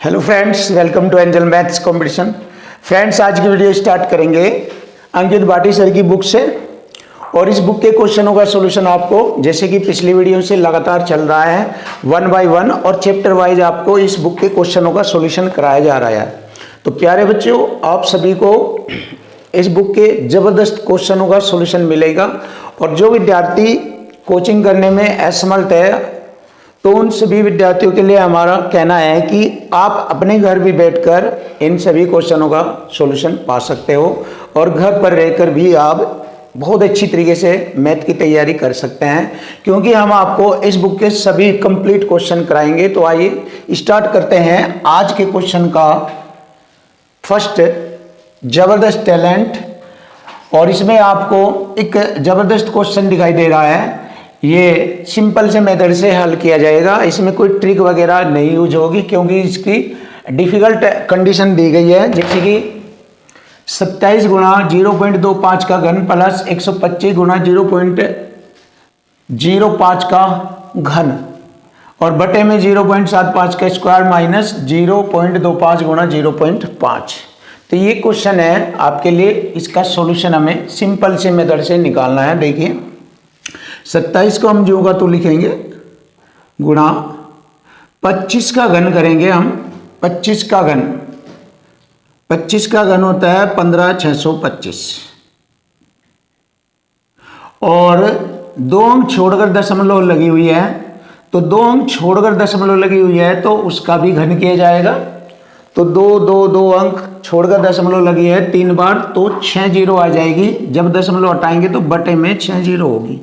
Hello friends, welcome to Angel Maths competition. Friends, आज की video start करेंगे Ankit Bhati sir की बुक से। और इस बुक के क्वेश्चनों का सॉल्यूशन आपको जैसे कि पिछली वीडियो से लगातार चल रहा है, 1 बाय 1 और चैप्टर वाइज आपको इस बुक के क्वेश्चनों का सॉल्यूशन कराया जा रहा है। तो प्यारे बच्चों, आप सभी को इस बुक के ज़बरदस्त क्वेश्चनों का सॉल्यूशन मिलेगा। और जो विद्यार्थी कोचिंग करने में असमर्थ है, तो उन सभी विद्यार्थियों के लिए हमारा कहना है कि आप अपने घर भी बैठकर इन सभी क्वेश्चनों का सॉल्यूशन पा सकते हो और घर पर रहकर भी आप बहुत अच्छी तरीके से मैथ की तैयारी कर सकते हैं, क्योंकि हम आपको इस बुक के सभी कंप्लीट क्वेश्चन कराएंगे। तो आइए स्टार्ट करते हैं आज के क्वेश्चन का। फर्स्ट, जबरदस्त टैलेंट। और इसमें आपको एक जबरदस्त क्वेश्चन दिखाई दे रहा है। ये सिंपल से मेथड से हल किया जाएगा, इसमें कोई ट्रिक वगैरह नहीं यूज होगी, क्योंकि इसकी डिफिकल्ट कंडीशन दी गई है। जैसे कि 27 गुणा 0.25 का घन प्लस 125 गुणा 0.05 का घन और बटे में 0.75 का स्क्वायर माइनस 0.25 गुणा 0.5। तो ये क्वेश्चन है आपके लिए। इसका सॉल्यूशन हमें सिंपल से मेथड से निकालना है। देखिए, 27 को हम जो का तो लिखेंगे गुणा 25 का घन करेंगे हम। 25 का घन होता है 15,625 और 2 अंक छोड़कर दशमलव लगी हुई है, तो 2 अंक छोड़कर दशमलव लगी हुई है तो उसका भी घन किया जाएगा। तो 2 अंक छोड़कर दशमलव लगी है 3 बार, तो 6 जीरो आ जाएगी। जब दशमलव हटाएंगे तो बटे में 6 जीरो होगी,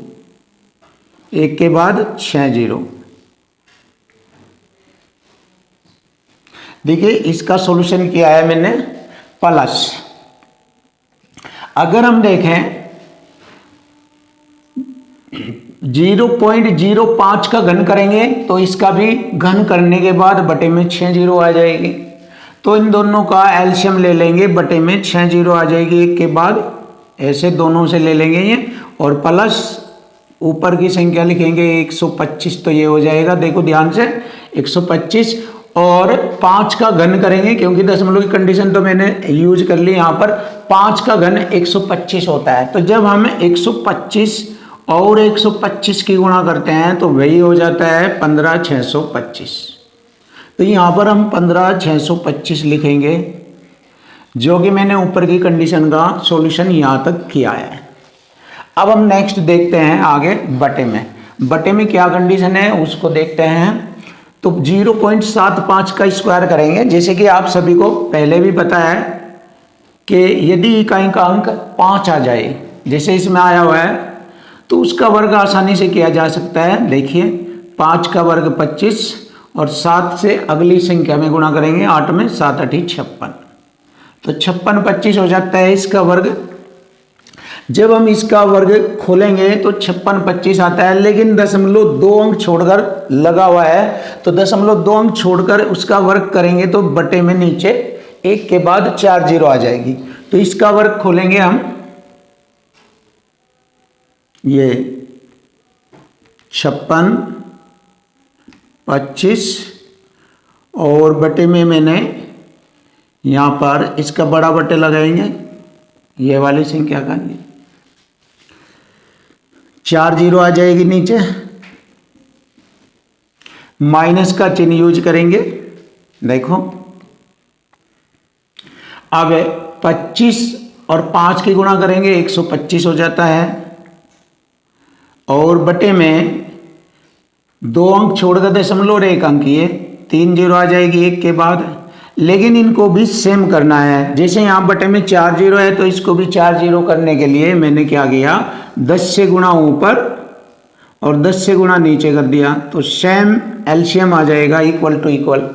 एक के बाद 6 जीरो। देखिए, इसका सॉल्यूशन किया है मैंने प्लस। अगर हम देखें 0.05 का घन करेंगे तो इसका भी घन करने के बाद बटे में 6 जीरो आ जाएगी। तो इन दोनों का एलसीएम ले लेंगे, बटे में 6 जीरो आ जाएगी एक के बाद। ऐसे दोनों से ले लेंगे ये, और प्लस ऊपर की संख्या लिखेंगे 125, तो ये हो जाएगा। देखो ध्यान से, 125 और 5 का घन करेंगे, क्योंकि दशमलव की कंडीशन तो मैंने यूज कर ली यहाँ पर। 5 का घन 125 होता है, तो जब हम 125 और 125 की गुणा करते हैं तो वही हो जाता है 15,625। तो यहाँ पर हम 15,625 लिखेंगे, जो कि मैंने ऊपर की कंडीशन का सॉल्यूशन यहाँ तक किया है। अब हम नेक्स्ट देखते हैं आगे बटे में। बटे में क्या कंडीशन है उसको देखते हैं। तो 0.75 का स्क्वायर करेंगे। जैसे कि आप सभी को पहले भी पता है कि यदि इकाई का अंक 5 आ जाए, जैसे इसमें आया हुआ है, तो उसका वर्ग आसानी से किया जा सकता है। देखिए, 5 का वर्ग 25 और 7 से अगली संख्या में गुणा करेंगे, 8 में 7 8 56, तो 56 25 हो जाता है इसका वर्ग। जब हम इसका वर्ग खोलेंगे तो 56 25 आता है, लेकिन दशमलव 2 अंक छोड़कर लगा हुआ है, तो दशमलव 2 अंक छोड़कर उसका वर्ग करेंगे तो बटे में नीचे एक के बाद 4 जीरो आ जाएगी। तो इसका वर्ग खोलेंगे हम, ये 56 25 और बटे में मैंने यहाँ पर इसका बड़ा बटे लगाएंगे, ये वाली संख्या का 4 जीरो आ जाएगी नीचे। माइनस का चिन्ह यूज करेंगे। देखो, अब 25 और 5 की गुणा करेंगे 125 हो जाता है, और बटे में 2 अंक छोड़कर दशमलव और 1 अंक, ये 3 जीरो आ जाएगी एक के बाद। लेकिन इनको भी सेम करना है। जैसे यहाँ बटे में 4 जीरो है, तो इसको भी 4 जीरो करने के लिए मैंने क्या किया, 10 से गुणा ऊपर और 10 से गुणा नीचे कर दिया, तो सेम एलसीएम आ जाएगा, इक्वल टू इक्वल।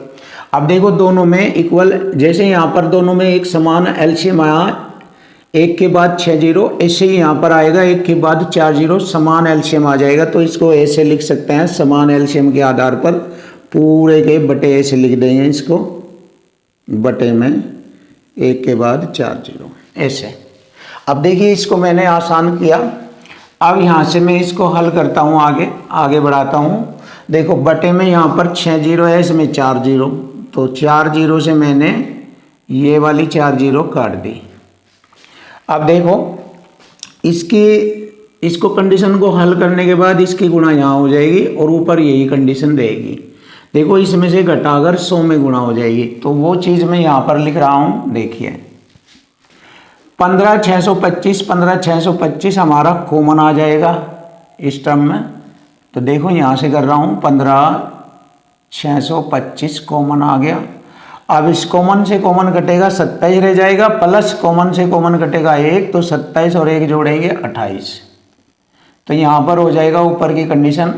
अब देखो, दोनों में इक्वल, जैसे यहाँ पर दोनों में एक समान एलसीएम आया, एक के बाद 6 जीरो, ऐसे ही यहाँ पर आएगा एक के बाद 4 जीरो, समान एलसीएम आ जाएगा। तो इसको ऐसे लिख सकते हैं, समान एलसीएम के आधार पर पूरे के बटे ऐसे लिख देंगे इसको, बटे में एक के बाद 4 जीरो ऐसे। अब देखिए, इसको मैंने आसान किया। अब यहाँ से मैं इसको हल करता हूँ, आगे बढ़ाता हूँ। देखो, बटे में यहाँ पर 6 जीरो है, इसमें 4 जीरो, तो 4 जीरो से मैंने ये वाली 4 जीरो काट दी। अब देखो इसको कंडीशन को हल करने के बाद इसकी गुणा यहाँ हो जाएगी और ऊपर यही कंडीशन रहेगी। देखो इसमें से घटाकर 100 में गुणा हो जाएगी, तो वो चीज़ मैं यहाँ पर लिख रहा हूँ। देखिए 15,625 हमारा कॉमन आ जाएगा इस टर्म में। तो देखो यहाँ से कर रहा हूँ 15,625 कॉमन आ गया। अब इस कॉमन से कॉमन कटेगा 27 रह जाएगा, प्लस कॉमन से कॉमन कटेगा 1, तो 27 और 1 जोड़ेंगे 28। तो यहाँ पर हो जाएगा ऊपर की कंडीशन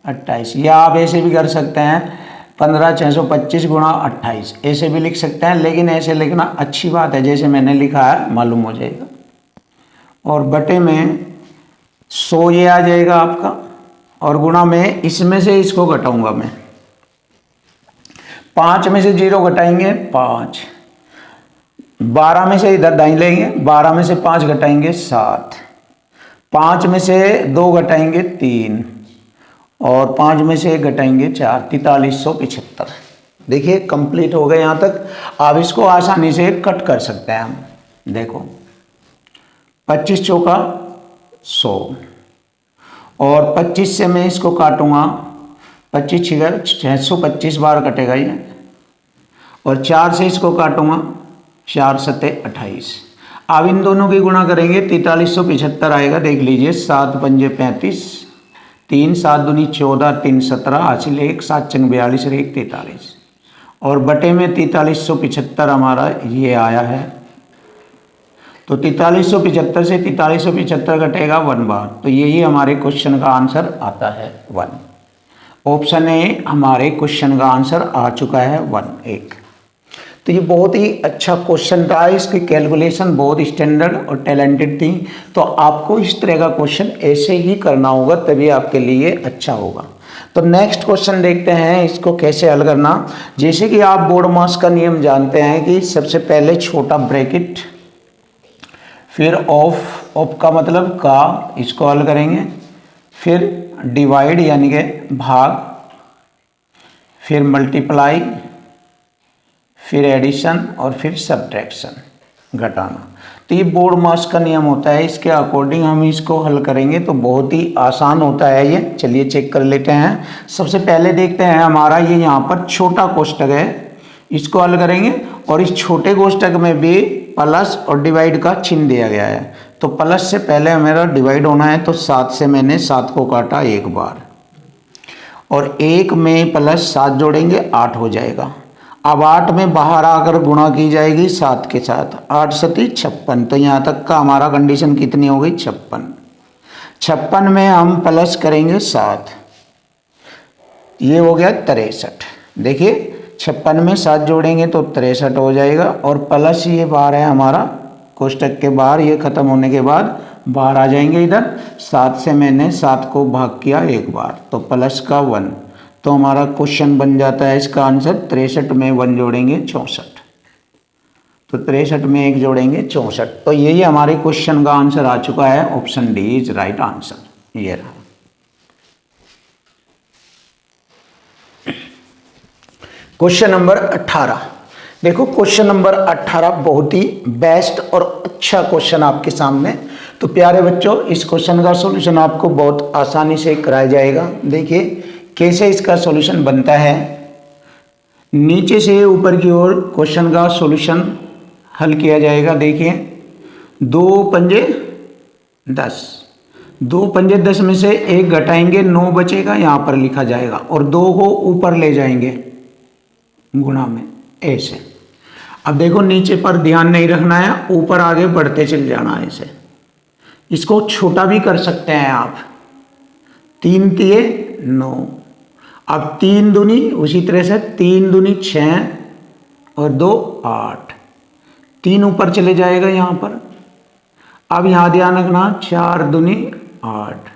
28। या आप ऐसे भी कर सकते हैं 15,625 गुणा 28, ऐसे भी लिख सकते हैं, लेकिन ऐसे लिखना अच्छी बात है, जैसे मैंने लिखा है मालूम हो जाएगा। और बटे में 100 ये आ जाएगा आपका, और गुणा में इसमें से इसको घटाऊंगा मैं। 5 में से 0 घटाएंगे 5, 12 में से इधर दाई लेंगे, 12 में से 5 घटाएंगे 7, 5 में से 2 घटाएंगे 3, और 5 में से 1 घटाएंगे 4, 4375। देखिए कंप्लीट हो गए यहाँ तक। आप इसको आसानी से कट कर सकते हैं हम। देखो 25 चौका 100, और 25 से मैं इसको काटूंगा, 25 छिगर 625 बार कटेगा ये, और 4 से इसको काटूंगा, 4 सत्ते 28। अब इन दोनों की गुणा करेंगे 4375 आएगा। देख लीजिए 7 पंजे 35, 3 7 दूनी 14, 3 17, हासिल 1, 7 चंग 42 और 1 43, और बटे में 4375 हमारा ये आया है। तो 4375 से 4375 घटेगा 1 बार, तो यही हमारे क्वेश्चन का आंसर आता है 1। ऑप्शन ए हमारे क्वेश्चन का आंसर आ चुका है 1 1। तो ये बहुत ही अच्छा क्वेश्चन था, इसकी कैलकुलेशन बहुत स्टैंडर्ड और टैलेंटेड थी। तो आपको इस तरह का क्वेश्चन ऐसे ही करना होगा, तभी आपके लिए अच्छा होगा। तो नेक्स्ट क्वेश्चन देखते हैं इसको कैसे हल करना। जैसे कि आप बोर्ड मास का नियम जानते हैं कि सबसे पहले छोटा ब्रैकेट, फिर ऑफ का मतलब का, इसको हल करेंगे, फिर डिवाइड यानी कि भाग, फिर मल्टीप्लाई, फिर एडिशन, और फिर सब्ट्रैक्शन घटाना। तो ये बोर्ड मास का नियम होता है, इसके अकॉर्डिंग हम इसको हल करेंगे तो बहुत ही आसान होता है ये। चलिए चेक कर लेते हैं। सबसे पहले देखते हैं हमारा ये यहाँ पर छोटा कोष्टक है, इसको हल करेंगे, और इस छोटे कोष्टक में भी प्लस और डिवाइड का चिन्ह दिया गया है। तो प्लस से पहले हमारा डिवाइड होना है, तो 7 से मैंने 7 को काटा 1 बार, और 1 में प्लस 7 जोड़ेंगे 8 हो जाएगा। अब 8 में बाहर आकर गुणा की जाएगी 7 के साथ, 8 सती 56। तो यहाँ तक का हमारा कंडीशन कितनी हो गई 56। 56 में हम प्लस करेंगे 7, ये हो गया 63। देखिए 56 में 7 जोड़ेंगे तो 63 हो जाएगा, और प्लस ये बाहर है हमारा कोष्टक के बाहर, ये खत्म होने के बाद बाहर आ जाएंगे इधर। 7 से मैंने 7 को भाग किया 1 बार, तो प्लस का 1। तो हमारा क्वेश्चन बन जाता है इसका आंसर 63 में 1 जोड़ेंगे 64, तो 63 में 1 जोड़ेंगे 64। तो यही हमारे क्वेश्चन का आंसर आ चुका है। Option D is right answer. ये रहा। Question number 18। देखो क्वेश्चन नंबर 18 बहुत ही बेस्ट और अच्छा क्वेश्चन आपके सामने। तो प्यारे बच्चों, इस क्वेश्चन का सॉल्यूशन आपको बहुत आसानी से कराया जाएगा। देखिए कैसे इसका सॉल्यूशन बनता है। नीचे से ऊपर की ओर क्वेश्चन का सॉल्यूशन हल किया जाएगा। देखिए 2 पंजे 10, 2 पंजे 10 में से 1 घटाएंगे 9 बचेगा, यहाँ पर लिखा जाएगा, और 2 को ऊपर ले जाएंगे गुणा में ऐसे। अब देखो नीचे पर ध्यान नहीं रखना है, ऊपर आगे बढ़ते चल जाना है ऐसे। इसको छोटा भी कर सकते हैं आप। 3 तिये 9, अब 3 दूनी उसी तरह से 3 दूनी 6 और 2 8, 3 ऊपर चले जाएगा यहाँ पर। अब यहाँ ध्यान रखना 4 दूनी 8,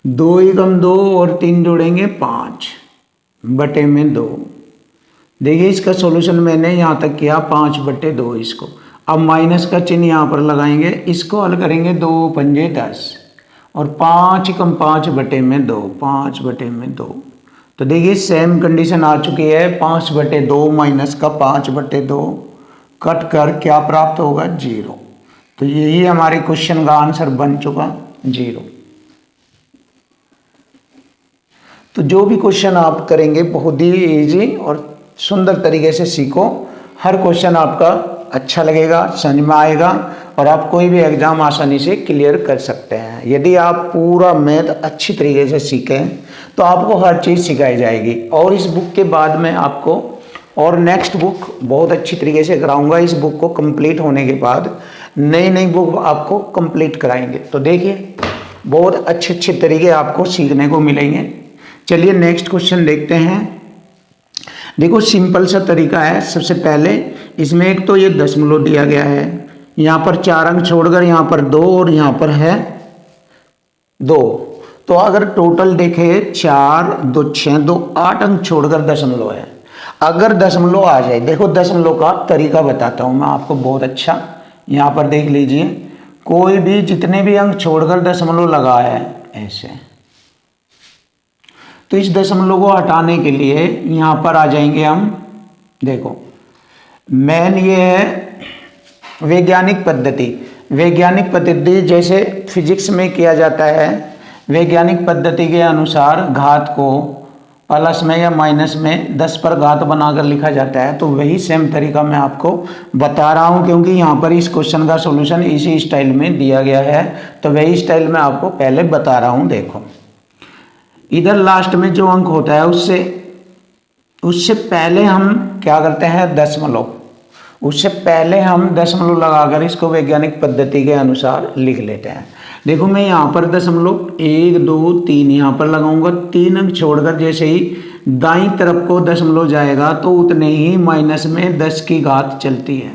2 एकम 2 और 3 जोड़ेंगे 5 बटे में 2। देखिए इसका सॉल्यूशन मैंने यहाँ तक किया 5 बटे 2 इसको। अब माइनस का चिन्ह यहाँ पर लगाएंगे, इसको हल करेंगे 2 पंजे 10 और 5 एकम 5 बटे में 2, 5 बटे में 2। तो देखिए सेम कंडीशन आ चुकी है, 5/2 माइनस का 5/2 कट कर क्या प्राप्त होगा 0। तो यही हमारे क्वेश्चन का आंसर बन चुका 0। तो जो भी क्वेश्चन आप करेंगे बहुत ही इजी और सुंदर तरीके से सीखो। हर क्वेश्चन आपका अच्छा लगेगा, समझ में आएगा और आप कोई भी एग्जाम आसानी से क्लियर कर सकते हैं। यदि आप पूरा मैथ अच्छी तरीके से सीखें तो आपको हर चीज़ सिखाई जाएगी। और इस बुक के बाद में आपको और नेक्स्ट बुक बहुत अच्छी तरीके से कराऊंगा। इस बुक को कंप्लीट होने के बाद नई नई बुक आपको कंप्लीट कराएंगे। तो देखिए बहुत अच्छे अच्छे तरीके आपको सीखने को मिलेंगे। चलिए नेक्स्ट क्वेश्चन देखते हैं। देखो सिंपल सा तरीका है। सबसे पहले इसमें एक तो ये दशमलव दिया गया है, यहाँ पर 4 अंक छोड़कर यहाँ पर 2 और यहाँ पर है 2। तो अगर टोटल देखें 4 2 6 2 8 अंक छोड़कर दशमलव है। अगर दशमलव आ जाए, देखो दशमलव का तरीका बताता हूँ मैं आपको बहुत अच्छा। यहाँ पर देख लीजिए, कोई भी जितने भी अंक छोड़कर दशमलव लगा है ऐसे, तो इस दशमलव को हटाने के लिए यहाँ पर आ जाएंगे हम। देखो मेन ये है वैज्ञानिक पद्धति। वैज्ञानिक पद्धति जैसे फिजिक्स में किया जाता है, वैज्ञानिक पद्धति के अनुसार घात को प्लस में या माइनस में 10 पर घात बनाकर लिखा जाता है। तो वही सेम तरीका मैं आपको बता रहा हूँ, क्योंकि यहाँ पर इस क्वेश्चन का सॉल्यूशन इसी स्टाइल में दिया गया है। तो वही स्टाइल में आपको पहले बता रहा हूँ। देखो इधर लास्ट में जो अंक होता है उससे पहले हम क्या करते हैं दशमलव, उससे पहले हम दशमलव लगाकर इसको वैज्ञानिक पद्धति के अनुसार लिख लेते हैं। देखो मैं यहाँ पर दशमलव 1 2 3 यहाँ पर लगाऊंगा। 3 अंक छोड़कर जैसे ही दाईं तरफ को दशमलव जाएगा तो उतने ही माइनस में 10 की घात चलती है।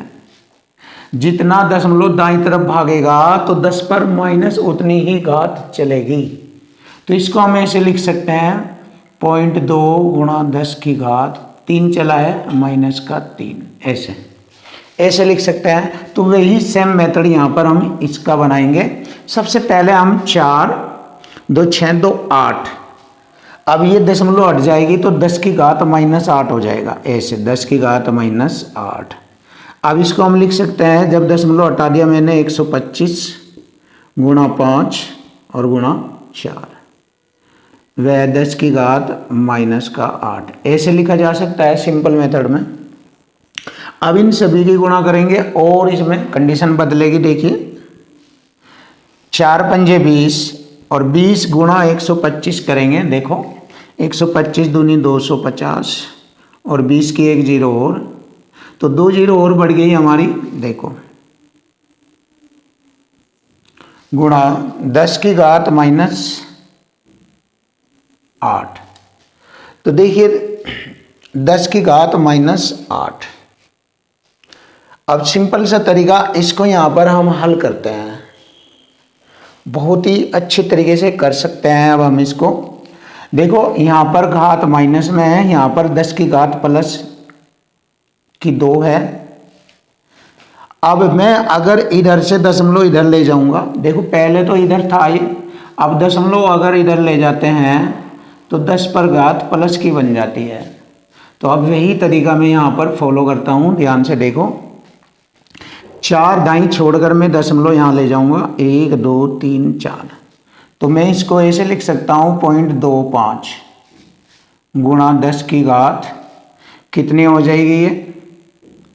जितना दशमलव दाईं तरफ भागेगा तो 10 पर माइनस उतनी ही घात चलेगी। तो इसको हम ऐसे लिख सकते हैं 0.2 गुणा 10 की घात 3 चला है माइनस का 3, ऐसे लिख सकते हैं। तो वही सेम मेथड यहाँ पर हम इसका बनाएंगे। सबसे पहले हम 4 2 6 2 8, अब ये दशमलव हट जाएगी तो 10 की घात -8 हो जाएगा, ऐसे 10 की घात -8। अब इसको हम लिख सकते हैं, जब दशमलव हटा दिया मैंने 125 गुणा 5 और गुणा 4, वह 10 की घात -8, ऐसे लिखा जा सकता है सिंपल मेथड में। अब इन सभी की गुणा करेंगे और इसमें कंडीशन बदलेगी। देखिए 4 पंजे 20 और 20 गुणा 125 करेंगे। देखो 125 दूनी 250 और 20 की 1 जीरो और, तो 2 जीरो और बढ़ गई हमारी। देखो गुणा 10 की घात -8, तो देखिए 10 की घात -8। अब सिंपल सा तरीका, इसको यहाँ पर हम हल करते हैं, बहुत ही अच्छे तरीके से कर सकते हैं। अब हम इसको देखो, यहाँ पर घात माइनस में है, यहाँ पर 10 की घात प्लस की 2 है। अब मैं अगर इधर से दशमलव इधर ले जाऊंगा, देखो पहले तो इधर था ये, अब दशमलव अगर इधर ले जाते हैं तो 10 पर घात प्लस की बन जाती है। तो अब वही तरीका मैं यहाँ पर फॉलो करता हूँ, ध्यान से देखो। 4 दाईं छोड़कर मैं दशमलव यहाँ ले जाऊँगा, 1 2 3 4, तो मैं इसको ऐसे लिख सकता हूँ 0.25 गुणा 10 की घात कितनी हो जाएगी, ये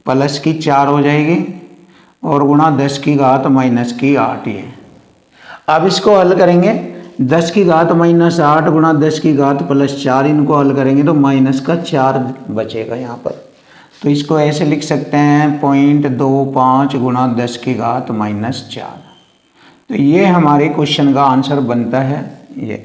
प्लस की 4 हो जाएगी और गुणा 10 की घात -8 ये। अब इसको हल करेंगे, 10 की घात -8 गुणा 10 की घात +4, इनको हल करेंगे तो -4 बचेगा यहाँ पर। तो इसको ऐसे लिख सकते हैं 0.25 गुणा 10 की घात -4। तो ये हमारे क्वेश्चन का आंसर बनता है ये।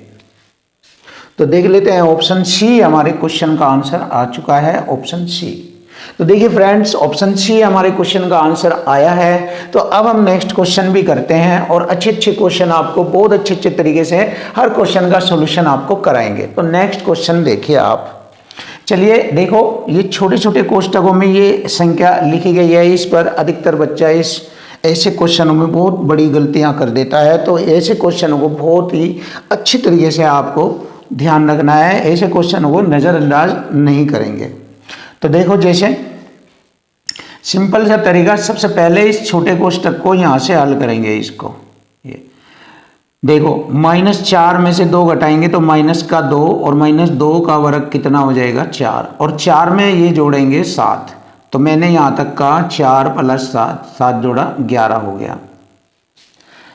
तो देख लेते हैं, ऑप्शन सी हमारे क्वेश्चन का आंसर आ चुका है, ऑप्शन सी। तो देखिए फ्रेंड्स, ऑप्शन सी हमारे क्वेश्चन का आंसर आया है। तो अब हम नेक्स्ट क्वेश्चन भी करते हैं और अच्छे अच्छे क्वेश्चन आपको बहुत अच्छे तरीके से हर क्वेश्चन का सॉल्यूशन आपको कराएंगे। तो नेक्स्ट क्वेश्चन देखिए आप। चलिए देखो, ये छोटे छोटे कोष्टकों में ये संख्या लिखी गई है, इस पर अधिकतर बच्चा इस ऐसे क्वेश्चनों में बहुत बड़ी गलतियां कर देता है। तो ऐसे क्वेश्चनों को बहुत ही अच्छी तरीके से आपको ध्यान रखना है, ऐसे क्वेश्चन को नज़रअंदाज नहीं करेंगे। तो देखो जैसे सिंपल सा तरीका, सबसे पहले इस छोटे कोष्टक को यहाँ से हल करेंगे। इसको ये देखो, -4 में से 2 घटाएंगे तो -2 और -2 का वर्ग कितना हो जाएगा 4, और 4 में ये जोड़ेंगे 7। तो मैंने यहाँ तक का 4 + 7, 7 जोड़ा 11 हो गया।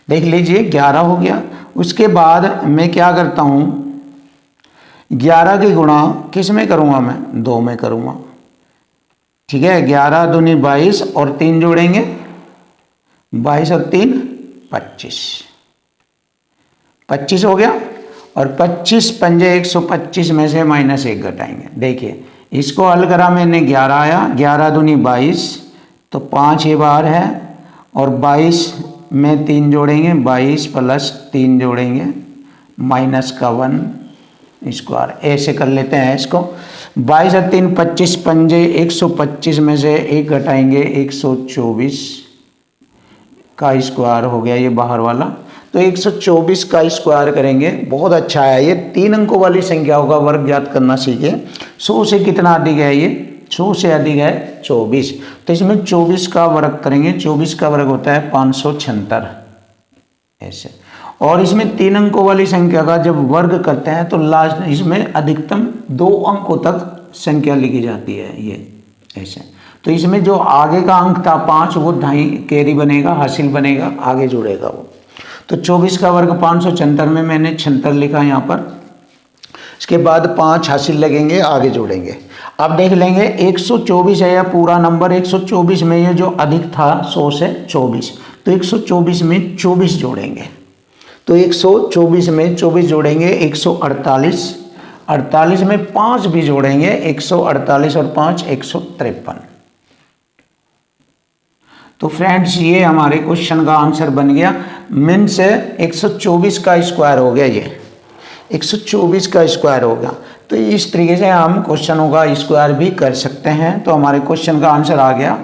देख लीजिए 11 हो गया। उसके बाद मैं क्या करता हूँ, 11 की गुणा किस में करूँगा, मैं 2 में करूँगा। ठीक है, 11 दूनी 22 और 3 जोड़ेंगे, 22 और 3 25, 25 हो गया। और 25 पंजे 125 में से -1 घटाएंगे। देखिए इसको हल करा मैंने, 11 आया, 11 दूनी 22, तो 5 ये बार है, और 22 में 3 जोड़ेंगे, 22 + 3 जोड़ेंगे, -1 स्क्वायर। ऐसे कर लेते हैं इसको। 22 और 3 25 पंजे 125 में से 1 घटाएंगे, 124 का स्क्वायर हो गया ये बाहर वाला। तो 124 का स्क्वायर करेंगे। बहुत अच्छा है, ये 3 अंकों वाली संख्याओं का वर्ग ज्ञात करना सीखे। 100 से कितना अधिक है, ये 100 से अधिक है 24। तो इसमें 24 का वर्ग करेंगे, 24 का वर्ग होता है 576 ऐसे। और इसमें 3 अंकों वाली संख्या का जब वर्ग करते हैं तो लास्ट इसमें अधिकतम 2 अंकों तक संख्या लिखी जाती है, ये ऐसे। तो इसमें जो आगे का अंक था 5, वो 2.5 कैरी बनेगा, हासिल बनेगा, आगे जुड़ेगा वो। तो 24 का वर्ग 576 में मैंने 76 लिखा यहाँ पर। इसके बाद 5 हासिल लगेंगे, आगे जोड़ेंगे। अब देख लेंगे 124 है या पूरा नंबर। 124 में ये जो अधिक था 100 से 24, तो 124 में 24 जोड़ेंगे। तो 124 में 24 जोड़ेंगे, 148, 48 में 5 भी जोड़ेंगे, 148 और 5 153। तो फ्रेंड्स ये हमारे क्वेश्चन का आंसर बन गया। मीन से 124 का स्क्वायर हो गया, ये 124 का स्क्वायर हो गया। तो इस तरीके से हम क्वेश्चनों का स्क्वायर भी कर सकते हैं। तो हमारे क्वेश्चन का आंसर आ गया,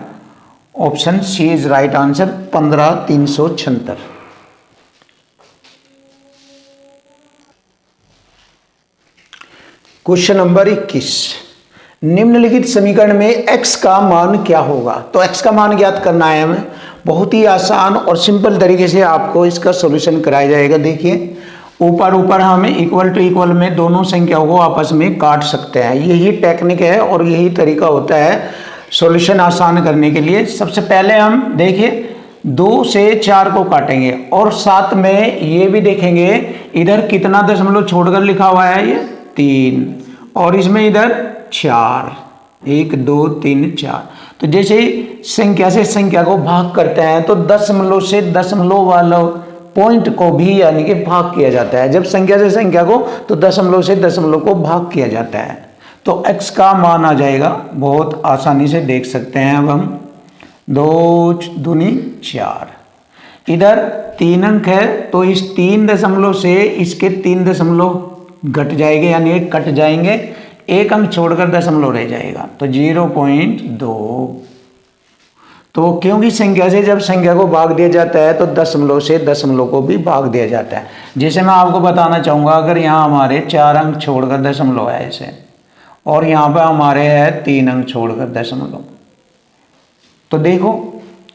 option C is right answer, 15376। Question number 21, निम्नलिखित समीकरण में x का मान क्या होगा। तो x का मान ज्ञात करना है हमें। बहुत ही आसान और सिंपल तरीके से आपको इसका सॉल्यूशन कराया जाएगा। देखिए ऊपर हमें इक्वल टू इक्वल में दोनों संख्याओं को आपस में काट सकते हैं। यही टेक्निक है और यही तरीका होता है सॉल्यूशन आसान करने के लिए। सबसे पहले हम देखिए 2 से 4 को काटेंगे और साथ में ये भी देखेंगे इधर कितना दशमलव छोड़कर लिखा हुआ है, ये 3, और इसमें इधर 4, 1 2 3 4। तो जैसे ही संख्या से संख्या को भाग करते हैं तो दशमलव से दशमलव वाला पॉइंट को भी यानी कि भाग किया जाता है। जब संख्या से संख्या को तो दशमलव से दशमलव को भाग किया जाता है। तो x का मान आ जाएगा, बहुत आसानी से देख सकते हैं। अब हम 2 दूनी 4, इधर 3 अंक है तो इस 3 दशमलव से इसके 3 दशमलव घट जाएंगे यानी एक कट जाएंगे, 1 अंक छोड़कर दशमलव रह जाएगा, तो 0.2। तो क्योंकि संख्या से जब संख्या को भाग दिया जाता है तो दशमलव से दशमलव को भी भाग दिया जाता है। जैसे मैं आपको बताना चाहूँगा, अगर यहाँ हमारे 4 अंक छोड़कर दशमलव है ऐसे, और यहाँ पर हमारे है 3 अंक छोड़कर दशमलव, तो देखो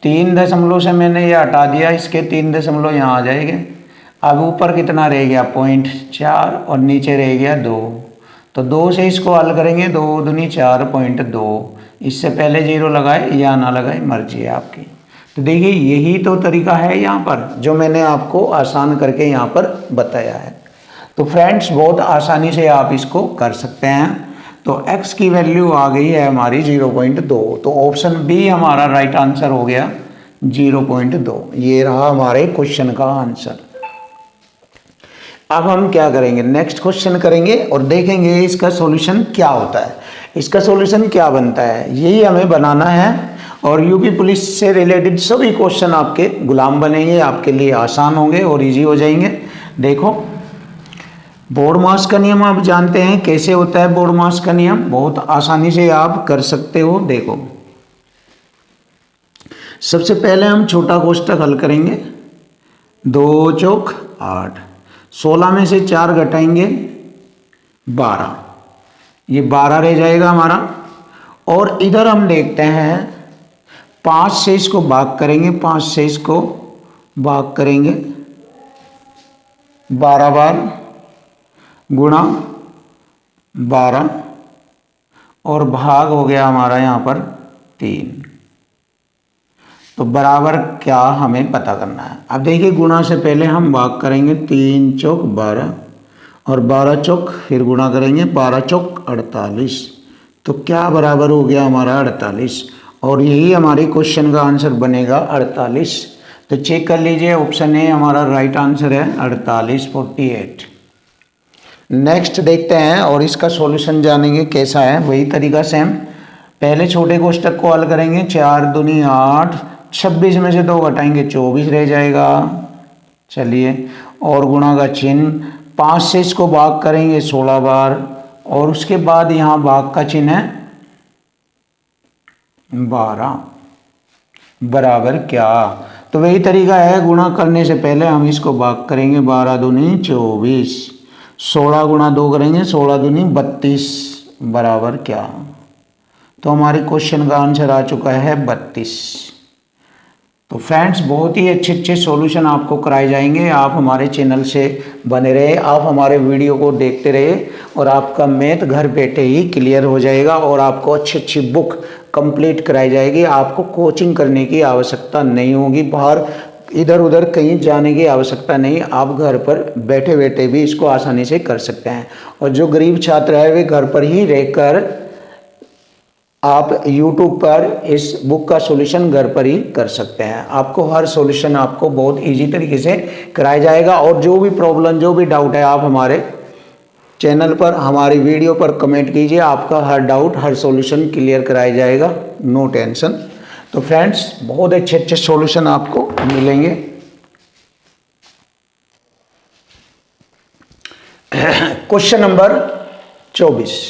3 दशमलव से मैंने ये हटा दिया, इसके 3 दशमलव यहाँ आ जाएंगे। अब ऊपर कितना रह गया 0.4 और नीचे रह गया 2। तो 2 से इसको हल करेंगे, 2 दूनी 4.2। इससे पहले 0 लगाए या ना लगाए, मर्जी है आपकी। तो देखिए यही तो तरीका है यहाँ पर जो मैंने आपको आसान करके यहाँ पर बताया है। तो फ्रेंड्स बहुत आसानी से आप इसको कर सकते हैं। तो x की वैल्यू आ गई है हमारी 0.2। तो ऑप्शन बी हमारा राइट आंसर हो गया 0.2। ये रहा हमारे क्वेश्चन का आंसर। अब हम क्या करेंगे, नेक्स्ट क्वेश्चन करेंगे और देखेंगे इसका सॉल्यूशन क्या होता है, इसका सॉल्यूशन क्या बनता है, यही हमें बनाना है। और यूपी पुलिस से रिलेटेड सभी क्वेश्चन आपके गुलाम बनेंगे, आपके लिए आसान होंगे और इजी हो जाएंगे। देखो बोर्ड मास का नियम आप जानते हैं कैसे होता है। बोर्ड मास का नियम बहुत आसानी से आप कर सकते हो। देखो सबसे पहले हम छोटा कोष्टक हल करेंगे, 2 चौक 8, 16 में से 4 घटाएंगे 12, ये 12 रह जाएगा हमारा। और इधर हम देखते हैं 5 से इसको भाग करेंगे, 5 से इसको भाग करेंगे 12 बार गुणा 12 और भाग हो गया हमारा यहाँ पर 3। तो बराबर क्या हमें पता करना है। अब देखिए गुणा से पहले हम भाग करेंगे 3 चौक 12 और 12 चौक फिर गुणा करेंगे 12 चौक 48। तो क्या बराबर हो गया हमारा 48 और यही हमारे क्वेश्चन का आंसर बनेगा 48। तो चेक कर लीजिए, ऑप्शन ए हमारा राइट आंसर है 48 48। नेक्स्ट देखते हैं और इसका सॉल्यूशन जानेंगे कैसा है। वही तरीका से हम पहले छोटे कोष्टक को हल करेंगे। 4 दूनी 8, 26 में से 2 घटाएंगे 24 रह जाएगा। चलिए, और गुणा का चिन्ह 5 से इसको भाग करेंगे 16 बार और उसके बाद यहाँ भाग का चिन्ह है 12 बराबर क्या। तो वही तरीका है, गुणा करने से पहले हम इसको भाग करेंगे 12 दूनी 24, 16 गुणा 2 करेंगे 16 दूनी 32 बराबर क्या। तो हमारे क्वेश्चन का आंसर आ चुका है 32। तो फ्रेंड्स बहुत ही अच्छे अच्छे सॉल्यूशन आपको कराए जाएंगे। आप हमारे चैनल से बने रहे, आप हमारे वीडियो को देखते रहे और आपका मैथ घर बैठे ही क्लियर हो जाएगा और आपको अच्छी अच्छी बुक कंप्लीट कराई जाएगी। आपको कोचिंग करने की आवश्यकता नहीं होगी, बाहर इधर उधर कहीं जाने की आवश्यकता नहीं। आप घर पर बैठे बैठे भी इसको आसानी से कर सकते हैं। और जो गरीब छात्र है वे घर पर ही रहकर आप YouTube पर इस बुक का सॉल्यूशन घर पर ही कर सकते हैं। आपको हर सॉल्यूशन आपको बहुत इजी तरीके से कराया जाएगा और जो भी प्रॉब्लम जो भी डाउट है आप हमारे चैनल पर हमारी वीडियो पर कमेंट कीजिए। आपका हर डाउट हर सॉल्यूशन क्लियर कराया जाएगा, नो टेंशन। तो फ्रेंड्स बहुत अच्छे अच्छे सॉल्यूशन आपको मिलेंगे। Question number 24।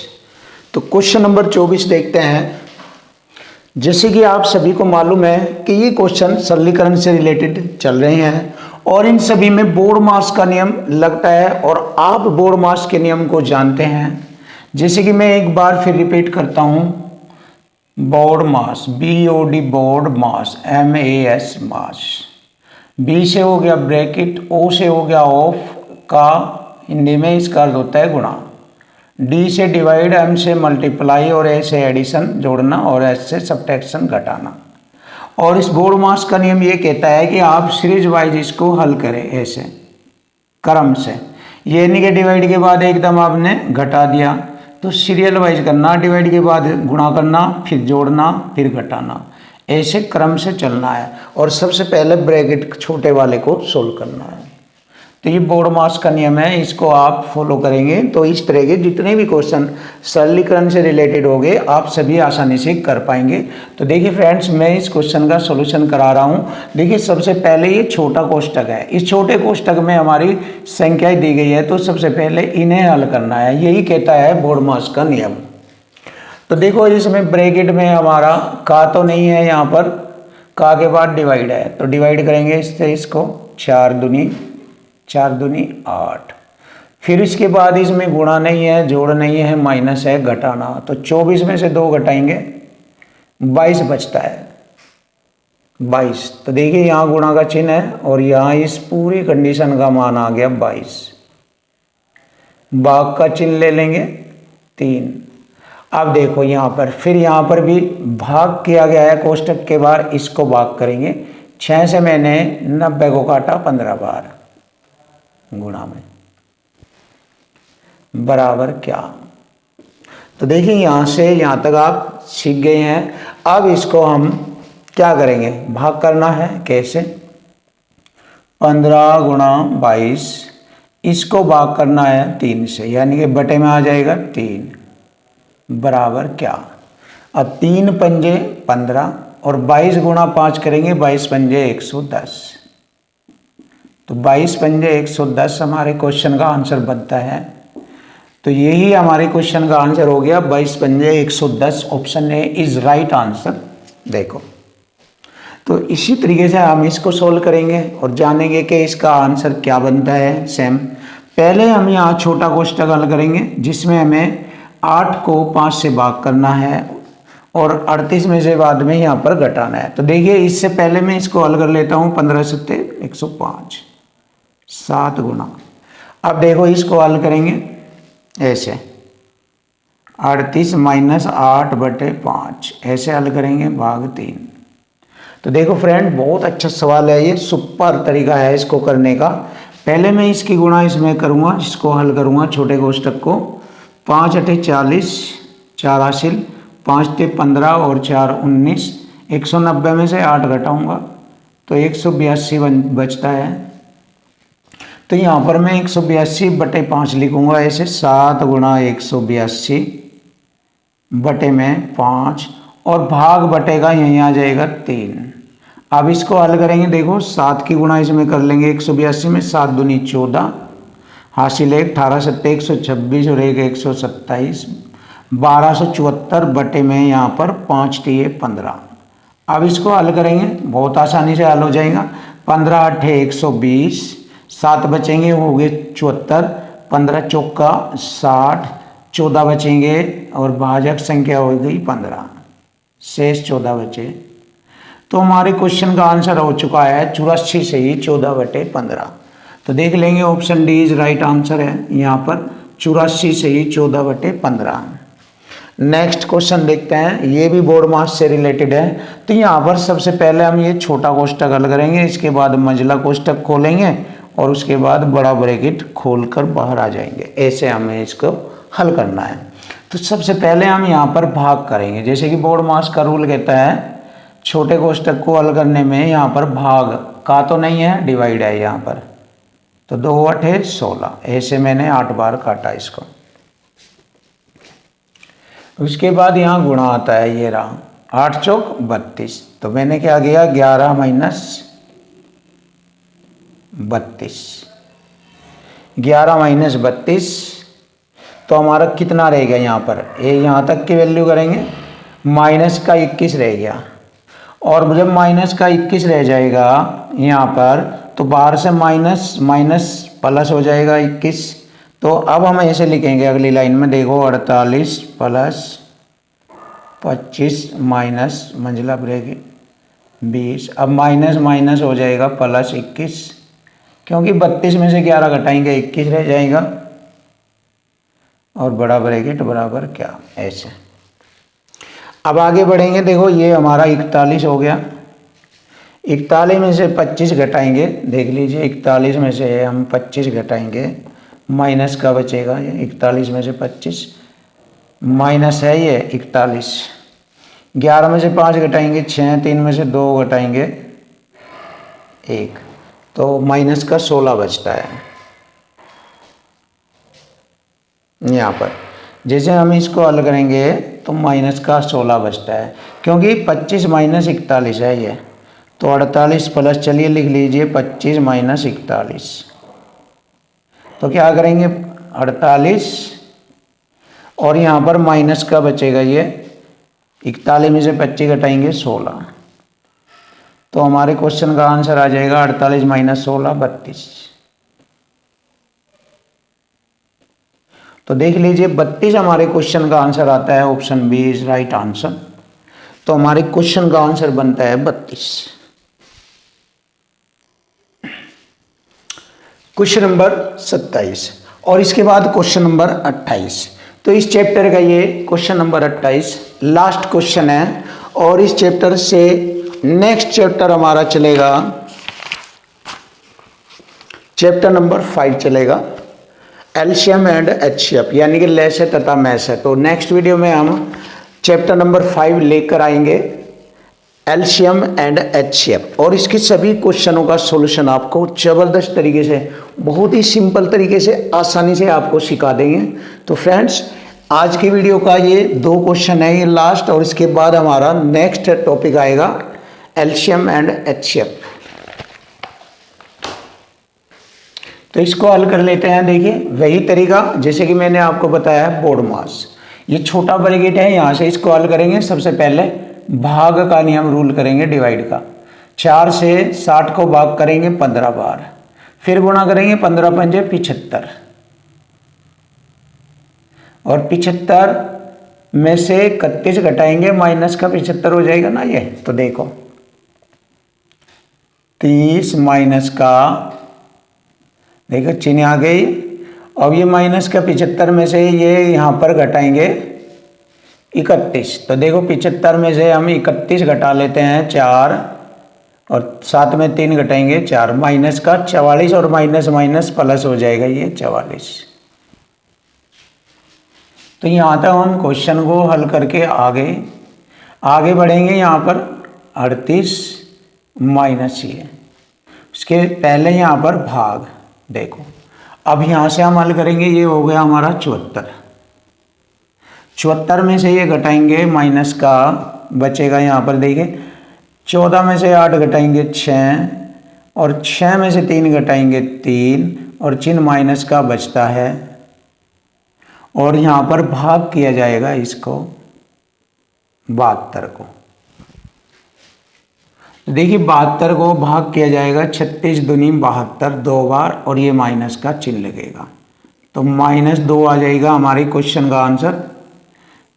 तो क्वेश्चन नंबर 24 देखते हैं। जैसे कि आप सभी को मालूम है कि ये क्वेश्चन सरलीकरण से रिलेटेड चल रहे हैं और इन सभी में बोर्ड मास का नियम लगता है और आप बोर्ड मास के नियम को जानते हैं। जैसे कि मैं एक बार फिर रिपीट करता हूं, बोर्ड मास BOD बोर्ड मास MAS मास, B से हो गया ब्रैकेट, O से हो गया ऑफ का हिंदी में इसका अर्थ होता है गुणा, D से डिवाइड, M से मल्टीप्लाई और A से एडिशन जोड़ना और S से सब्ट्रैक्शन घटाना। और इस बोर्ड मास का नियम ये कहता है कि आप सीरीज वाइज इसको हल करें ऐसे क्रम से। ये नहीं कि डिवाइड के बाद एकदम आपने घटा दिया, तो सीरियल वाइज करना, डिवाइड के बाद गुणा करना फिर जोड़ना फिर घटाना, ऐसे क्रम से चलना है। और सबसे पहले ब्रैकेट छोटे वाले को सोल्व करना है। तो ये बोर्ड मास का नियम है, इसको आप फॉलो करेंगे तो इस तरह के जितने भी क्वेश्चन सरलीकरण से रिलेटेड होंगे आप सभी आसानी से कर पाएंगे। तो देखिए फ्रेंड्स, मैं इस क्वेश्चन का सॉल्यूशन करा रहा हूँ। देखिए सबसे पहले ये छोटा कोष्टक है, इस छोटे कोष्टक में हमारी संख्याएं दी गई है तो सबसे पहले इन्हें हल करना है, यही कहता है बोर्ड मास का नियम। तो देखो इसमें ब्रैकेट में हमारा का तो नहीं है, यहाँ पर का के बाद डिवाइड है तो डिवाइड करेंगे इससे इसको 4 दूनी 8। फिर इसके बाद इसमें गुणा नहीं है, जोड़ नहीं है, माइनस है, घटाना। तो 24 में से 2 घटाएंगे 22 बचता है 22। तो देखिए यहाँ गुणा का चिन्ह है और यहाँ इस पूरी कंडीशन का मान आ गया 22। भाग का चिन्ह ले लेंगे 3। अब देखो यहाँ पर फिर यहाँ पर भी भाग किया गया है कोष्टक के बाहर, इसको भाग करेंगे। 6 से मैंने 90 को काटा 15 बार गुणा में बराबर क्या। तो देखिए यहाँ से यहाँ तक आप सीख गए हैं। अब इसको हम क्या करेंगे, भाग करना है। कैसे, 15 गुणा 22, इसको भाग करना है 3 से, यानी कि बटे में आ जाएगा 3 बराबर क्या। अब 3 पंजे 15 और 22 गुणा 5 करेंगे, 22 पंजे 110। तो 22 पंजे 110 हमारे क्वेश्चन का आंसर बनता है। तो यही हमारे क्वेश्चन का आंसर हो गया 22 पंजे 110। Option A is right answer. देखो तो इसी तरीके से हम इसको सोल्व करेंगे और जानेंगे कि इसका आंसर क्या बनता है। सेम पहले हम यहाँ छोटा कोष्ठक हल करेंगे जिसमें हमें 8 को 5 से भाग करना है और 38 में से बाद में यहाँ पर घटाना है। तो देखिए इससे पहले मैं इसको हल कर लेता हूँ। 15 सत्ते 105 7 गुना। अब देखो इसको हल करेंगे ऐसे 38 माइनस 8/5 ऐसे हल करेंगे भाग 3। तो देखो फ्रेंड बहुत अच्छा सवाल है ये, सुपर तरीका है इसको करने का। पहले मैं इसकी गुणा इसमें करूँगा, इसको हल करूँगा छोटे कोष्ठक को। 5 × 8 40 4 हासिल 5 × 15 और 4 19। 190 में से 8 घटाऊँगा तो 182 बचता है। तो यहाँ पर मैं 182/5 लिखूँगा ऐसे 7 गुणा 182 बटे में 5 और भाग बटेगा यहीं आ जाएगा 3। अब इसको हल करेंगे। देखो 7 की गुणा इसमें कर लेंगे 182 में। 7 दूनी 14 हासिल 1 18 सत्ते 126 और 1 127 1274 बटे में यहाँ पर 5 × 15। अब इसको हल करेंगे बहुत आसानी से हल हो जाएगा। 15 × 8 120 7 बचेंगे हो गए 74 15 चौका 60 14 बचेंगे और भाजक संख्या हो गई 15 शेष 14 बचे। तो हमारे क्वेश्चन का आंसर हो चुका है 84 से ही 14/15। तो देख लेंगे option D is right answer है यहाँ पर 84 से ही 14/15। नेक्स्ट क्वेश्चन देखते हैं, ये भी बोर्ड मास से रिलेटेड है। तो यहाँ पर सबसे पहले हम ये छोटा कोष्ठक हल करेंगे, इसके बाद मंझला कोष्ठक खोलेंगे और उसके बाद बड़ा ब्रैकेट खोलकर बाहर आ जाएंगे। ऐसे हमें इसको हल करना है। तो सबसे पहले हम यहाँ पर भाग करेंगे, जैसे कि बोर्ड मास का रूल कहता है छोटे कोष्ठक को हल करने में यहाँ पर भाग का तो नहीं है, डिवाइड है यहाँ पर। तो 2 × 8 16 ऐसे मैंने 8 बार काटा इसको। उसके बाद यहाँ गुणा आता है, ये रहा 8 चौक 32। तो मैंने क्या किया 11 माइनस 32 11 माइनस 32। तो हमारा कितना रहेगा यहाँ पर, ये यहाँ तक की वैल्यू करेंगे माइनस का 21 रह गया। और जब माइनस का 21 रह जाएगा यहाँ पर तो बाहर से माइनस माइनस प्लस हो जाएगा 21। तो अब हम ऐसे लिखेंगे अगली लाइन में, देखो 48 प्लस 25 माइनस मंझला ब्रैकेट 20। अब माइनस माइनस हो जाएगा प्लस 21, क्योंकि 32 में से 11 घटाएंगे 21 रह जाएगा और बड़ा ब्रैकेट बराबर क्या, ऐसे। अब आगे बढ़ेंगे। देखो ये हमारा 41 हो गया। 41 में से 25 घटाएंगे, देख लीजिए 41 में से हम 25 घटाएंगे माइनस का बचेगा ये 41 में से 25 माइनस है ये 41। 11 में से 5 घटाएंगे 6, 3 में से 2 घटाएंगे 1, तो माइनस का 16 बचता है यहाँ पर। जैसे हम इसको हल करेंगे तो माइनस का 16 बचता है, क्योंकि 25 माइनस 41 है ये। तो 48 प्लस, चलिए लिख लीजिए 25 माइनस 41। तो क्या करेंगे 48 और यहाँ पर माइनस का बचेगा ये 41 में से 25 घटाएंगे 16। तो हमारे क्वेश्चन का आंसर आ जाएगा 48 माइनस 16 32। तो देख लीजिए 32 हमारे क्वेश्चन का आंसर आता है। Option B is right answer. तो हमारे क्वेश्चन का आंसर बनता है 32। क्वेश्चन नंबर 27 और इसके बाद क्वेश्चन नंबर 28। तो इस चैप्टर का ये क्वेश्चन नंबर 28 लास्ट क्वेश्चन है और इस चैप्टर से नेक्स्ट चैप्टर हमारा चलेगा चैप्टर नंबर 5 चलेगा, एलसीएम एंड एचसीएफ, यानी कि लेसे तथा मैसे। तो नेक्स्ट वीडियो में हम चैप्टर नंबर 5 लेकर आएंगे, एलसीएम एंड एचसीएफ, और इसके सभी क्वेश्चनों का सॉल्यूशन आपको ज़बरदस्त तरीके से, बहुत ही सिंपल तरीके से, आसानी से आपको सिखा देंगे। तो फ्रेंड्स आज की वीडियो का ये 2 क्वेश्चन है ये लास्ट, और इसके बाद हमारा नेक्स्ट टॉपिक आएगा एलसीएम एंड एचसीएफ। तो इसको हल कर लेते हैं। देखिए वही तरीका जैसे कि मैंने आपको बताया है बोर्ड मास। ये छोटा ब्रैकेट है, यहाँ से इसको हल करेंगे। सबसे पहले भाग का नियम रूल करेंगे डिवाइड का। 4 से 60 को भाग करेंगे 15 बार, फिर गुणा करेंगे 15 पंजे 75, और 75 में से 31 घटाएंगे, माइनस का 75 हो जाएगा ना ये। तो देखो 30 माइनस का, देखो चिन्ह आ गई। अब ये माइनस का 75 में से ये यहाँ पर घटाएंगे 31। तो देखो 75 में से हम 31 घटा लेते हैं 4, और साथ में 3 घटाएंगे 4, माइनस का 44, और माइनस माइनस प्लस हो जाएगा ये 44। तो यहाँ तक हम क्वेश्चन को हल करके आगे बढ़ेंगे। यहाँ पर 38 माइनस ये, उसके पहले यहाँ पर भाग। देखो अब यहाँ से हम हल करेंगे, ये हो गया हमारा 74। 74 में से ये घटाएंगे, माइनस का बचेगा यहाँ पर देखिए 14 में से 8 घटाएंगे 6, और 6 में से 3 घटाएंगे 3, और चिन्ह माइनस का बचता है, और यहाँ पर भाग किया जाएगा इसको 72 को। देखिए 72 को भाग किया जाएगा 36 दूनी 72 2 बार, और ये माइनस का चिन्ह लगेगा, तो -2 आ जाएगा हमारे क्वेश्चन का आंसर।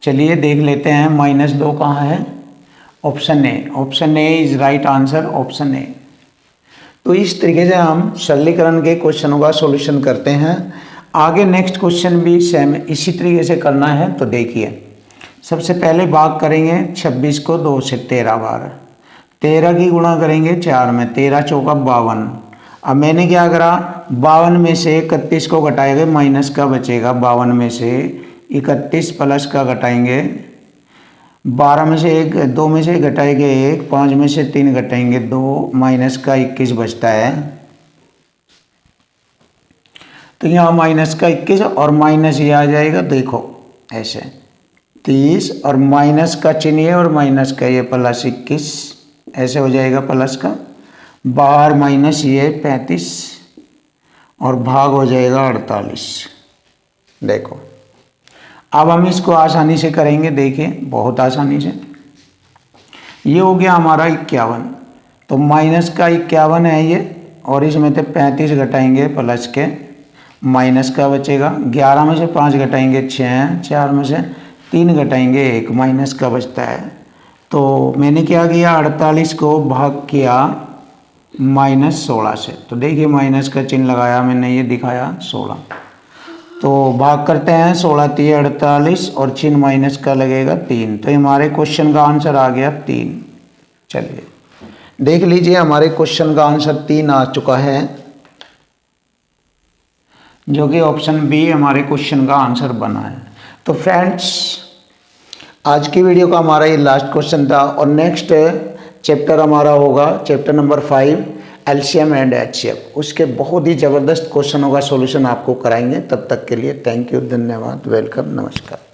चलिए देख लेते हैं -2 कहाँ है। Option A, option A is right answer, option A. तो इस तरीके से हम सरलीकरण के क्वेश्चनों का सॉल्यूशन करते हैं। आगे नेक्स्ट क्वेश्चन भी सेम इसी तरीके से करना है। तो देखिए सबसे पहले भाग करेंगे 26 को 2 से 13 बार, 13 की गुणा करेंगे 4 में, 13 चौका 52। अब मैंने क्या करा, 52 में से 31 को घटाएंगे, माइनस का बचेगा, 52 में से 31 प्लस का घटाएंगे, 12 में से 1, 2 में से घटाएंगे 1, 5 में से 3 घटाएंगे 2, माइनस का 21 बचता है। तो यहाँ माइनस का 21 और माइनस ये आ जाएगा, देखो ऐसे 30 और माइनस का चिन्ह है, और माइनस का ये प्लस 21 ऐसे हो जाएगा, प्लस का बाहर माइनस ये 35, और भाग हो जाएगा 48। देखो अब हम इसको आसानी से करेंगे, देखिए बहुत आसानी से। ये हो गया हमारा 51, तो माइनस का 51 है ये, और इसमें से 35 घटाएंगे प्लस के, माइनस का बचेगा, 11 में से 5 घटाएंगे 6, 4 में से 3 घटाएंगे 1, माइनस का बचता है। तो मैंने क्या किया, 48 को भाग किया -16 से। तो देखिए माइनस का चिन्ह लगाया मैंने, ये दिखाया 16। तो भाग करते हैं 16 3 48, और चिन्ह माइनस का लगेगा 3। तो हमारे क्वेश्चन का आंसर आ गया 3। चलिए देख लीजिए हमारे क्वेश्चन का आंसर 3 आ चुका है, जो कि ऑप्शन बी हमारे क्वेश्चन का आंसर बना है। तो फ्रेंड्स आज की वीडियो का हमारा ये लास्ट क्वेश्चन था, और नेक्स्ट चैप्टर हमारा होगा chapter number 5 LCM and HCF. उसके बहुत ही ज़बरदस्त क्वेश्चनों का सॉल्यूशन आपको कराएंगे। तब तक के लिए थैंक यू, धन्यवाद, वेलकम, नमस्कार।